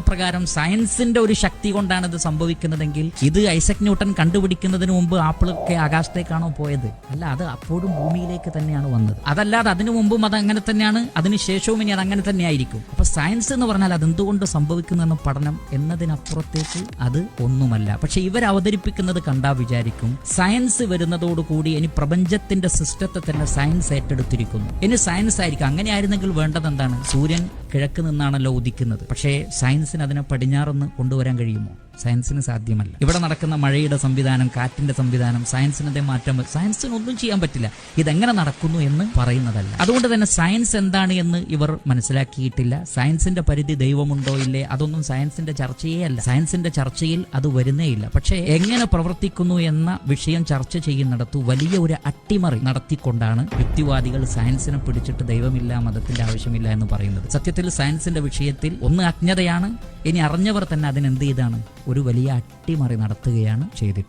പ്രകാരം സയൻസിന്റെ ഒരു ശക്തി കൊണ്ടാണ് ഇത് സംഭവിക്കുന്നതെങ്കിൽ ഇത് ഐസക് ന്യൂട്ടൺ കണ്ടുപിടിക്കുന്നതിന് മുമ്പ് ആപ്പിളൊക്കെ ആകാശത്തേക്കാണോ പോയത്? അല്ല, അത് അപ്പോഴും ഭൂമിയിലേക്ക് തന്നെയാണ് വന്നത്. അതല്ലാതെ അതിനു മുമ്പും അത് അങ്ങനെ തന്നെയാണ്, അതിനുശേഷവും ഇനി അത് അങ്ങനെ തന്നെ ആയിരിക്കും. അപ്പൊ സയൻസ് എന്ന് പറഞ്ഞാൽ അതെന്തുകൊണ്ട് സംഭവിക്കുന്നു എന്ന പഠനം എന്നതിനപ്പുറത്തേക്ക് അത് ഒന്നുമല്ല. പക്ഷെ ഇവർ അവതരിപ്പിക്കുന്നത് കണ്ടാ വിചാരിക്കും സയൻസ് വരുന്നതോടുകൂടി ഇനി പ്രപഞ്ചത്തിന്റെ സിസ്റ്റത്തെ തന്നെ സയൻസ് ഏറ്റെടുത്തിരിക്കുന്നു, ഇനി സയൻസ് ആയിരിക്കും. അങ്ങനെ ആയിരുന്നെങ്കിൽ വേണ്ടത് എന്താണ്? സൂര്യൻ കിഴക്ക് നിന്നാണല്ലോ ഉദിക്കുന്നത്. പക്ഷേ സയൻസിന് അതിനെ പടിഞ്ഞാറൊന്ന് കൊണ്ടുവരാൻ കഴിയുമോ? സയൻസിന് സാധ്യമല്ല. ഇവിടെ നടക്കുന്ന മഴയുടെ സംവിധാനം, കാറ്റിന്റെ സംവിധാനം, സയൻസിനെ മാറ്റാൻ സയൻസിന് ഒന്നും ചെയ്യാൻ പറ്റില്ല. ഇതെങ്ങനെ നടക്കുന്നു എന്ന് പറയുന്നതല്ല. അതുകൊണ്ട് തന്നെ സയൻസ് എന്താണ് എന്ന് ഇവർ മനസ്സിലാക്കിയിട്ടില്ല. സയൻസിന്റെ പരിധി ദൈവമുണ്ടോ ഇല്ലേ, അതൊന്നും സയൻസിന്റെ ചർച്ചയേ അല്ല. സയൻസിന്റെ ചർച്ചയിൽ അത് വരുന്നേയില്ല. പക്ഷേ എങ്ങനെ പ്രവർത്തിക്കുന്നു എന്ന വിഷയം ചർച്ച ചെയ്യുന്നിടത്തു വലിയ ഒരു അട്ടിമറി നടത്തിക്കൊണ്ടാണ് യുക്തിവാദികൾ സയൻസിനെ പിടിച്ചിട്ട് ദൈവമില്ല, മതത്തിന്റെ ആവശ്യമില്ല എന്ന് പറയുന്നത്. സത്യത്തിൽ സയൻസിന്റെ വിഷയത്തിൽ ഒന്ന് അജ്ഞതയാണ്, ഇനി അറിഞ്ഞവർ തന്നെ അതിനെന്ത് ചെയ്താണ്? ഒരു വലിയ അട്ടിമറി നടത്തുകയാണ് ചെയ്തിട്ടുള്ളത്.